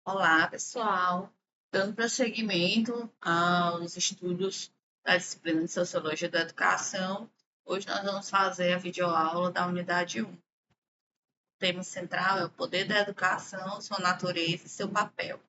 Olá, pessoal. Dando prosseguimento aos estudos da disciplina de Sociologia da Educação, hoje nós vamos fazer a videoaula da unidade 1. O tema central é o poder da educação, sua natureza e seu papel.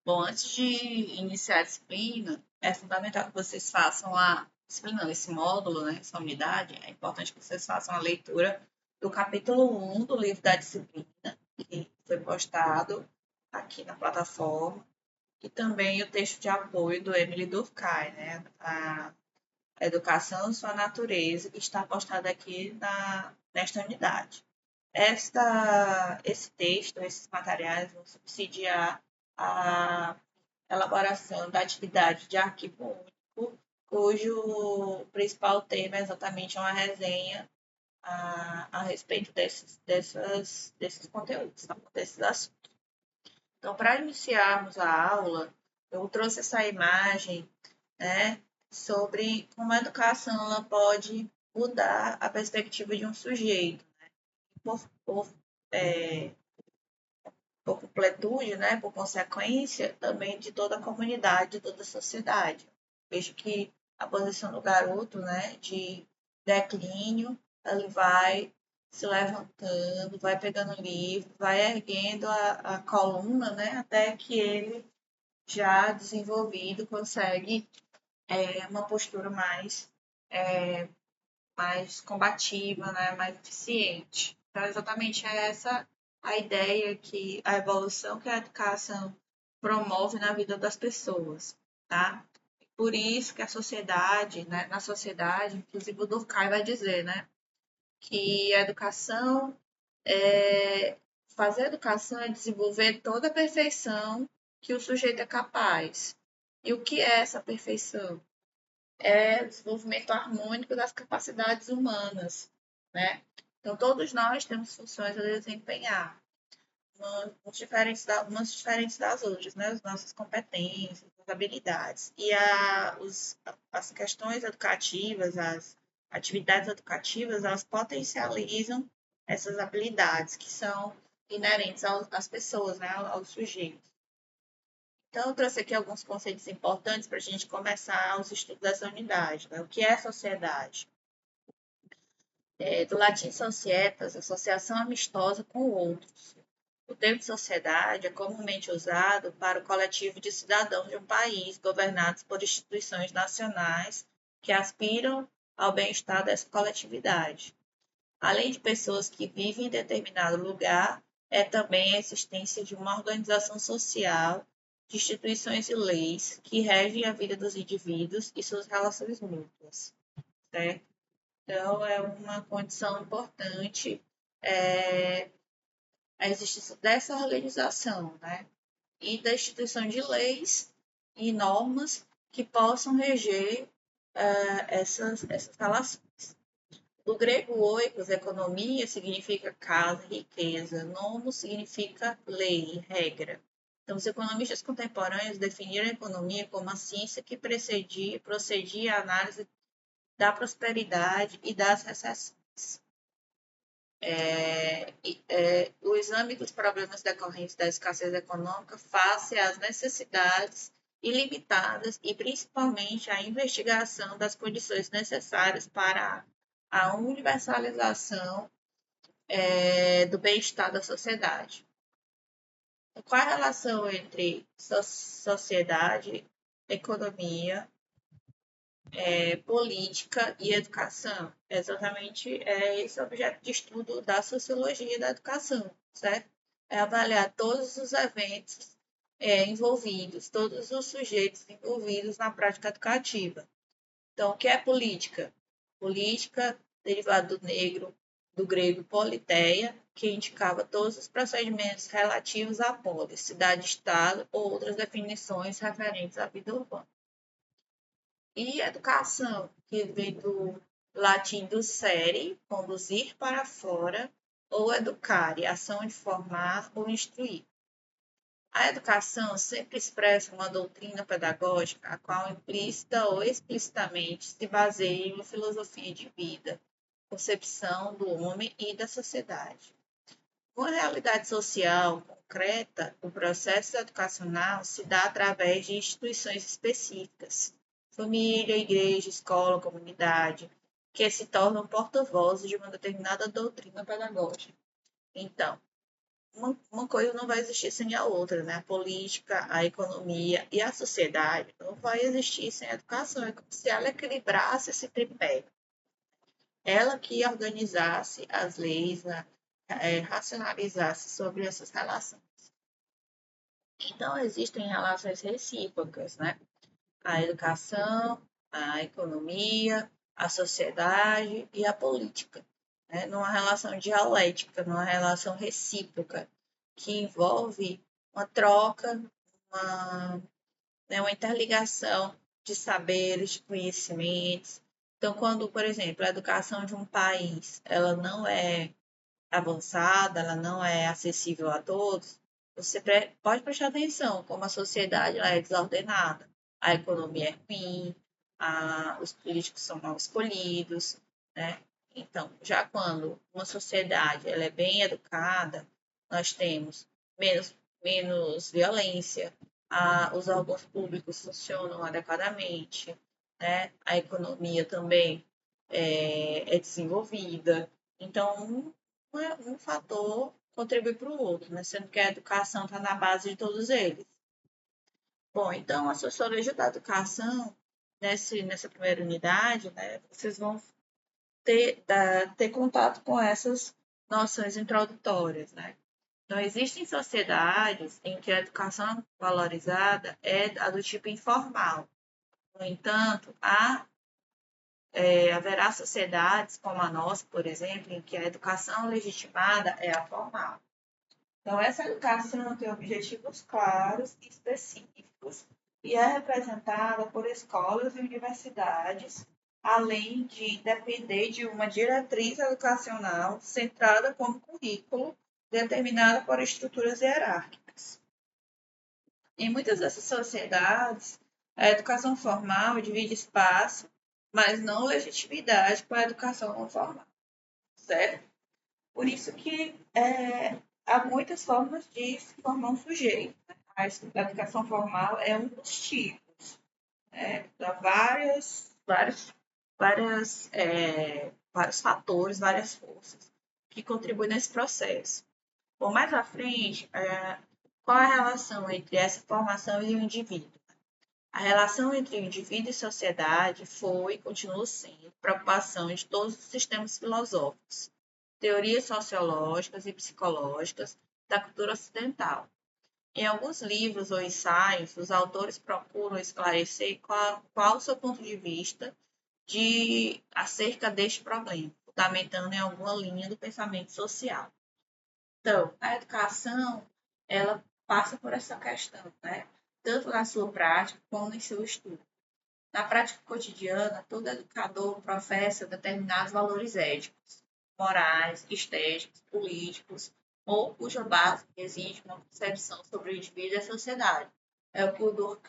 Bom, antes de iniciar a disciplina, é fundamental que vocês façam a disciplina, esse módulo, né, essa unidade. É importante que vocês façam a leitura do capítulo 1 do livro da disciplina, que foi postado aqui na plataforma, e também o texto de apoio do Emily Durkheim, né? A Educação, Sua Natureza, que está postado aqui nesta unidade. Esse texto, esses materiais vão subsidiar a elaboração da atividade de arquivo único, cujo principal tema é exatamente uma resenha a respeito desses conteúdos, tá? Desses assuntos. Então, para iniciarmos a aula, eu trouxe essa imagem, né, sobre como a educação ela pode mudar a perspectiva de um sujeito, por, por, é, por completude, né, por consequência, também de toda a comunidade, de toda a sociedade. Vejo que a posição do garoto, né, de declínio, ele vai se levantando, vai pegando o livro, vai erguendo a coluna, né, até que ele já desenvolvido consegue uma postura mais combativa, né, mais eficiente. Então, exatamente essa a ideia que a evolução que a educação promove na vida das pessoas, tá? Por isso que a sociedade, né, na sociedade, inclusive o Durkheim vai dizer, né, que a educação é fazer a educação é desenvolver toda a perfeição que o sujeito é capaz. E o que é essa perfeição? É o desenvolvimento harmônico das capacidades humanas, né? Então, todos nós temos funções a desempenhar, umas diferentes das outras, né? As nossas competências, as habilidades. E as questões educativas, as atividades educativas, elas potencializam essas habilidades que são inerentes às pessoas, né? Aos sujeitos. Então, eu trouxe aqui alguns conceitos importantes para a gente começar os estudos dessa unidade. Né? O que é sociedade? Do latim societas, associação amistosa com outros. O termo sociedade é comumente usado para o coletivo de cidadãos de um país governados por instituições nacionais que aspiram ao bem-estar dessa coletividade. Além de pessoas que vivem em determinado lugar, é também a existência de uma organização social, de instituições e leis que regem a vida dos indivíduos e suas relações mútuas, certo? Então, é uma condição importante a existência dessa organização, né? E da instituição de leis e normas que possam reger essas relações. Do grego oikos, economia significa casa, riqueza. Nomos significa lei, regra. Então, os economistas contemporâneos definiram a economia como a ciência que procedia à análise da prosperidade e das recessões. O exame dos problemas decorrentes da escassez econômica face às necessidades ilimitadas e principalmente a investigação das condições necessárias para a universalização do bem-estar da sociedade. Qual a relação entre sociedade, economia, política e educação? Exatamente esse objeto de estudo da sociologia da educação, certo? É avaliar todos os eventos envolvidos, todos os sujeitos envolvidos na prática educativa. Então, o que é política? Política, derivado do grego politeia, que indicava todos os procedimentos relativos à polis, cidade-estado ou outras definições referentes à vida urbana. E educação, que vem do latim docere, conduzir para fora, ou educare, ação de formar ou instruir. A educação sempre expressa uma doutrina pedagógica, a qual implícita ou explicitamente se baseia em uma filosofia de vida, concepção do homem e da sociedade. Uma realidade social concreta, o processo educacional se dá através de instituições específicas, família, igreja, escola, comunidade, que se tornam porta-vozes de uma determinada doutrina pedagógica. Então, uma coisa não vai existir sem a outra, né? A política, a economia e a sociedade não vai existir sem a educação. É como se ela equilibrasse esse tripé. Ela que organizasse as leis, né? Racionalizasse sobre essas relações. Então, existem relações recíprocas, né? A educação, a economia, a sociedade e a política, né? Numa relação dialética, numa relação recíproca, que envolve uma troca, uma, né, uma interligação de saberes, de conhecimentos. Então, quando, por exemplo, a educação de um país ela não é avançada, ela não é acessível a todos, você pode prestar atenção como a sociedade ela é desordenada, a economia é ruim, os políticos são mal escolhidos, né? Então, já quando uma sociedade ela é bem educada, nós temos menos, menos violência, os órgãos públicos funcionam adequadamente, né? A economia também é desenvolvida. Então, um fator contribui para o outro, né? Sendo que a educação está na base de todos eles. Bom, então a sociologia da educação, nessa primeira unidade, né, vocês vão ter contato com essas noções introdutórias, né? Então, existem sociedades em que a educação valorizada é a do tipo informal. No entanto, haverá sociedades como a nossa, por exemplo, em que a educação legitimada é a formal. Então, essa educação tem objetivos claros e específicos e é representada por escolas e universidades, além de depender de uma diretriz educacional centrada como currículo, determinada por estruturas hierárquicas. Em muitas dessas sociedades, a educação formal divide espaço, mas não legitimidade com a educação não formal, certo? Por isso que há muitas formas de se formar um sujeito. A educação formal é um dos tipos. Há vários fatores, várias forças que contribuem nesse processo. Bom, mais à frente, qual é a relação entre essa formação e o indivíduo? A relação entre o indivíduo e sociedade foi e continua sendo preocupação de todos os sistemas filosóficos, teorias sociológicas e psicológicas da cultura ocidental. Em alguns livros ou ensaios, os autores procuram esclarecer qual o seu ponto de vista acerca deste problema, fundamentando em alguma linha do pensamento social. Então, a educação, ela passa por essa questão, né? Tanto na sua prática como em seu estudo. Na prática cotidiana, todo educador professa determinados valores éticos, morais, estéticos, políticos, ou cuja base exige uma concepção sobre o indivíduo e a sociedade. É o que o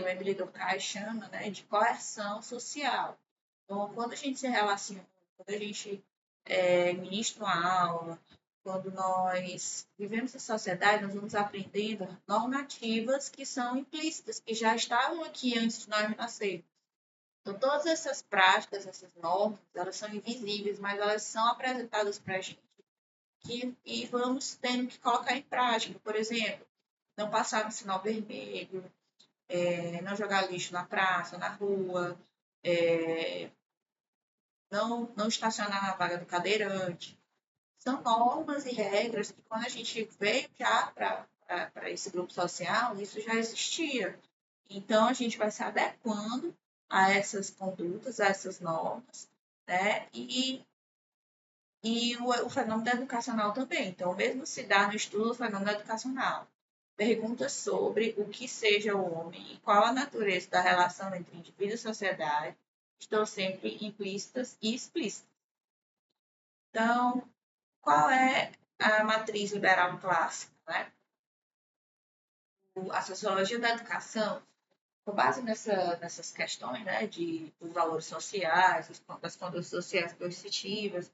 Emile Durkheim chama, né, de coerção social. Então, quando a gente se relaciona, quando a gente ministra uma aula, quando nós vivemos em sociedade, nós vamos aprendendo normativas que são implícitas, que já estavam aqui antes de nós nascermos. Então, todas essas práticas, essas normas, elas são invisíveis, mas elas são apresentadas para a gente e vamos tendo que colocar em prática. Por exemplo, não passar no sinal vermelho, não jogar lixo na praça, na rua, é, não estacionar na vaga do cadeirante. São normas e regras que, quando a gente veio já para esse grupo social, isso já existia. Então, a gente vai se adequando a essas condutas, a essas normas, né? E o fenômeno educacional também. Então, mesmo se dá no estudo do fenômeno educacional, perguntas sobre o que seja o homem e qual a natureza da relação entre indivíduo e sociedade estão sempre implícitas e explícitas. Então, qual é a matriz liberal clássica, né? A sociologia da educação, com base nessas questões, né, dos valores sociais, das condutas sociais coercitivas,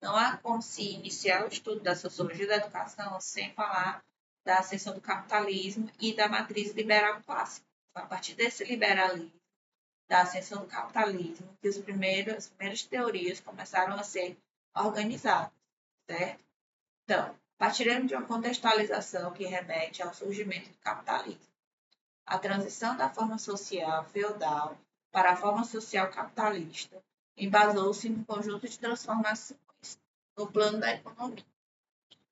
Não há como se iniciar o estudo da sociologia da educação sem falar da ascensão do capitalismo e da matriz liberal clássica. A partir desse liberalismo, da ascensão do capitalismo, que as primeiras teorias começaram a ser organizadas, certo? Então, partiremos de uma contextualização que remete ao surgimento do capitalismo. A transição da forma social feudal para a forma social capitalista embasou-se num conjunto de transformações no plano da economia.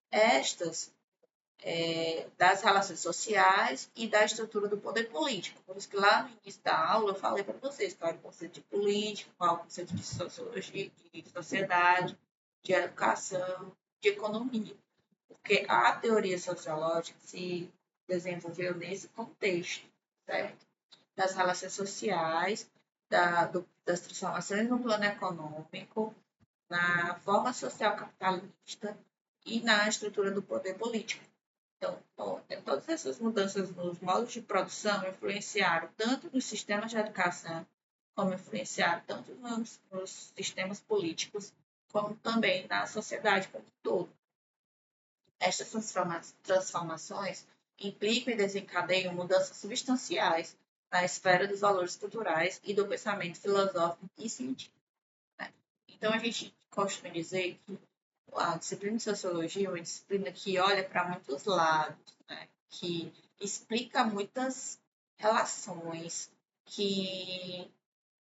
Estas das relações sociais e da estrutura do poder político. Por isso que lá no início da aula eu falei para vocês qual é o conceito de político, qual é o conceito de sociologia, de sociedade, de educação, de economia. Porque a teoria sociológica se desenvolveu nesse contexto, certo? Das relações sociais, das transformações no plano econômico, na forma social capitalista e na estrutura do poder político. Então, todas essas mudanças nos modos de produção influenciaram tanto nos sistemas de educação, como influenciaram tanto nos sistemas políticos, como também na sociedade como um todo. Estas transformações implicam e desencadeiam mudanças substanciais na esfera dos valores culturais e do pensamento filosófico e científico. Né? Então, a gente costuma dizer que a disciplina de sociologia é uma disciplina que olha para muitos lados, né? Que explica muitas relações, que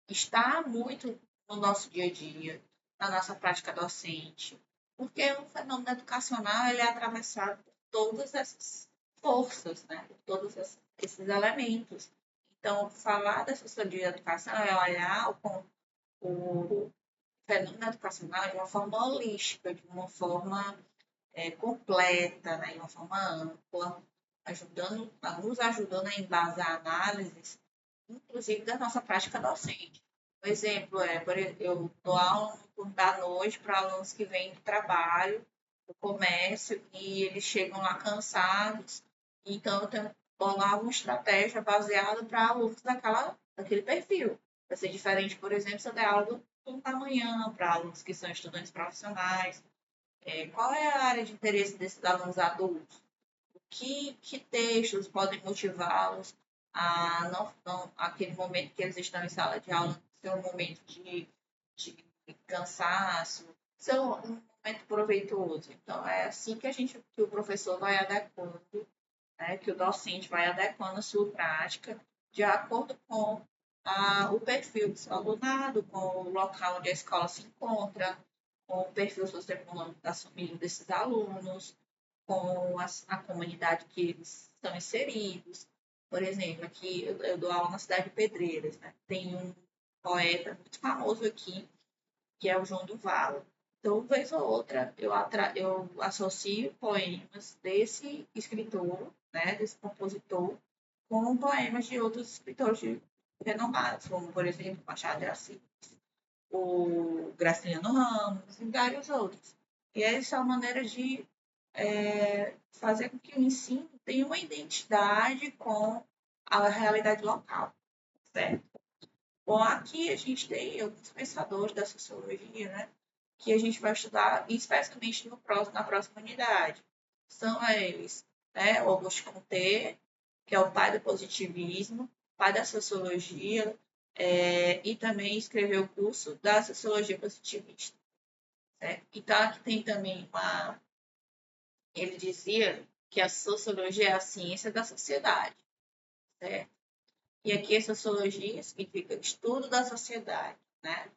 está muito no nosso dia a dia, na nossa prática docente, porque o fenômeno educacional ele é atravessado por todas essas forças, né? Por todos esses elementos. Então, falar da sociologia da educação é olhar o fenômeno educacional de uma forma holística, de uma forma completa, né, de uma forma ampla, nos ajudando a embasar análises, inclusive da nossa prática docente. Um exemplo é, eu dou aula no turno da noite para alunos que vêm do trabalho, do comércio, e eles chegam lá cansados, então eu tenho que bolar uma estratégia baseada para alunos daquele perfil. Vai ser diferente, por exemplo, se eu der aula do turno da manhã para alunos que são estudantes profissionais. Qual é a área de interesse desses alunos adultos? Que textos podem motivá-los a aquele momento que eles estão em sala de aula ser um momento de cansaço, ser um momento proveitoso. Então, é assim que o professor vai adequando, né, que o docente vai adequando a sua prática de acordo com o perfil do seu alunado, com o local onde a escola se encontra, com o perfil socioeconômico das famílias desses alunos, com a comunidade que eles estão inseridos. Por exemplo, aqui eu dou aula na cidade de Pedreiras, né? Tem um poeta muito famoso aqui, que é o João do Vale. Então, vez ou outra, eu associo poemas desse escritor, né, desse compositor, com poemas de outros escritores renomados, como, por exemplo, Machado de Assis, o Graciliano Ramos e vários outros. E essa é uma maneira de fazer com que o ensino tenha uma identidade com a realidade local, certo? Bom, aqui a gente tem alguns pensadores da sociologia, né, que a gente vai estudar, especialmente na próxima unidade. São eles, né, Auguste Comte, que é o pai do positivismo, pai da sociologia, e também escreveu o curso da sociologia positivista. Certo? Então, aqui tem também ele dizia que a sociologia é a ciência da sociedade, certo? E aqui a sociologia significa estudo da sociedade, né?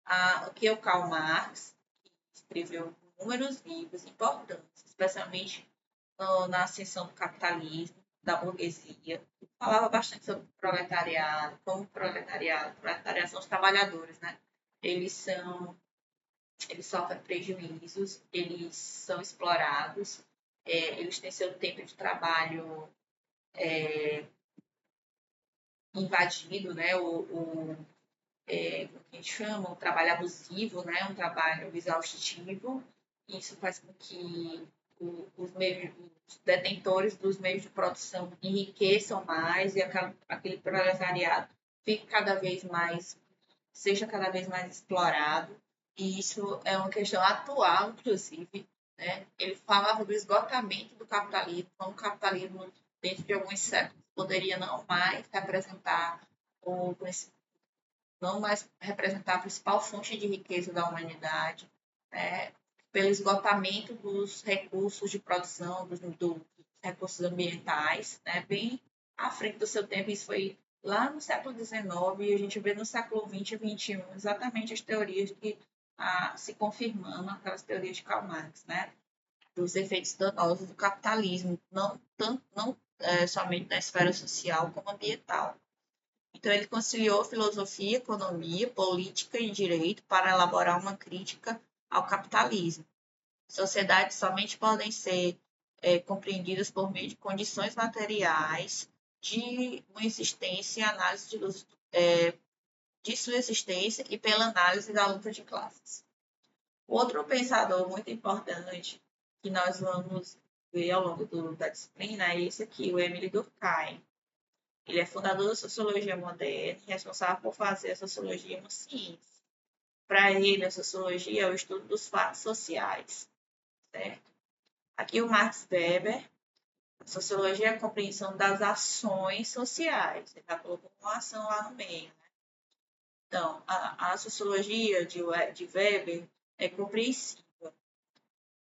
Aqui é o Karl Marx, que escreveu inúmeros livros importantes, especialmente na ascensão do capitalismo, da burguesia. Falava bastante sobre o proletariado, como o proletariado são os trabalhadores, né? Eles são eles sofrem prejuízos, eles são explorados, eles têm seu tempo de trabalho invadido, né? O que a gente chama, o trabalho abusivo, né? Um trabalho exaustivo. Isso faz com que os detentores dos meios de produção enriqueçam mais e aquele proletariado fique cada vez mais, seja cada vez mais explorado. e isso é uma questão atual, inclusive, né? Ele falava do esgotamento do capitalismo, como o capitalismo, dentro de alguns séculos, poderia não mais representar o não mais representar a principal fonte de riqueza da humanidade, né? Pelo esgotamento dos recursos de produção, dos recursos ambientais, né? Bem à frente do seu tempo, isso foi lá no século XIX, e a gente vê no século XX e XXI exatamente as teorias que se confirmando, aquelas teorias de Karl Marx, né? Dos efeitos danosos do capitalismo, não somente na esfera social, como ambiental. Então, ele conciliou filosofia, economia, política e direito para elaborar uma crítica ao capitalismo. Sociedades somente podem ser compreendidas por meio de condições materiais de uma existência e análise de sua existência e pela análise da luta de classes. Outro pensador muito importante que nós vamos ver ao longo da disciplina é esse aqui, o Emile Durkheim. Ele é fundador da sociologia moderna e responsável por fazer a sociologia uma ciência. Para ele, a sociologia é o estudo dos fatos sociais, certo? Aqui o Max Weber, a sociologia é a compreensão das ações sociais. Ele já colocou uma ação lá no meio, né? Então, a sociologia de Weber é compreensiva,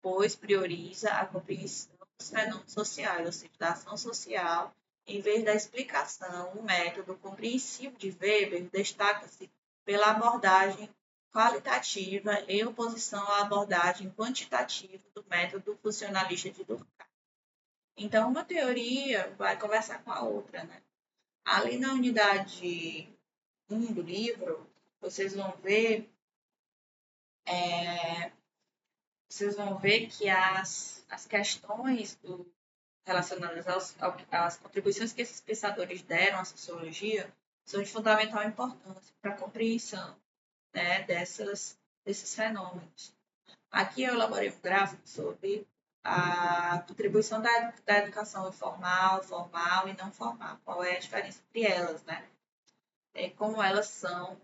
pois prioriza a compreensão dos fenômenos sociais, ou seja, da ação social, em vez da explicação. O método compreensivo de Weber destaca-se pela abordagem qualitativa em oposição à abordagem quantitativa do método funcionalista de Durkheim. Então, uma teoria vai conversar com a outra, né? Ali na unidade 1 do livro, vocês vão ver é, que as questões relacionadas às contribuições que esses pensadores deram à sociologia são de fundamental importância para a compreensão, né, desses fenômenos. Aqui eu elaborei um gráfico sobre a contribuição da educação informal, formal e não formal. Qual é a diferença entre elas, né? Como elas são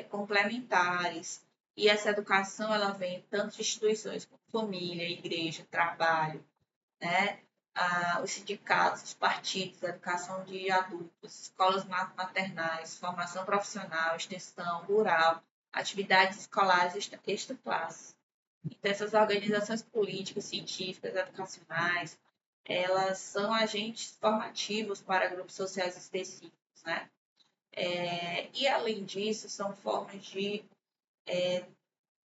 complementares. E essa educação ela vem tanto de instituições como família, igreja, trabalho, né? Os sindicatos, os partidos, a educação de adultos, escolas maternais, formação profissional, extensão rural, atividades escolares extra-classe. Então, essas organizações políticas, científicas, educacionais, elas são agentes formativos para grupos sociais específicos, né? E, além disso, são formas de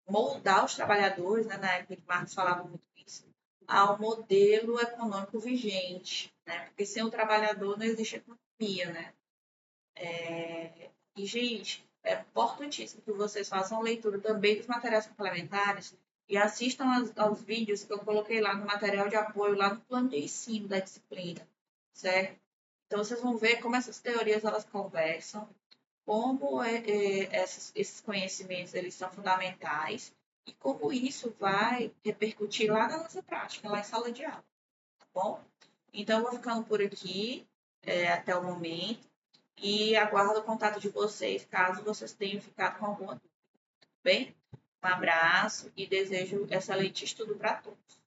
moldar os trabalhadores, né? Na época que Marx falava muito isso, ao modelo econômico vigente, né? Porque sem o trabalhador não existe economia, né? E, gente, é importantíssimo que vocês façam leitura também dos materiais complementares e assistam aos vídeos que eu coloquei lá no material de apoio, lá no plano de ensino da disciplina, certo? Então, vocês vão ver como essas teorias elas conversam, como esses conhecimentos eles são fundamentais e como isso vai repercutir lá na nossa prática, lá em sala de aula, tá bom? Então, eu vou ficando por aqui até o momento e aguardo o contato de vocês caso vocês tenham ficado com alguma dúvida, tá bem? Um abraço e desejo excelente estudo para todos.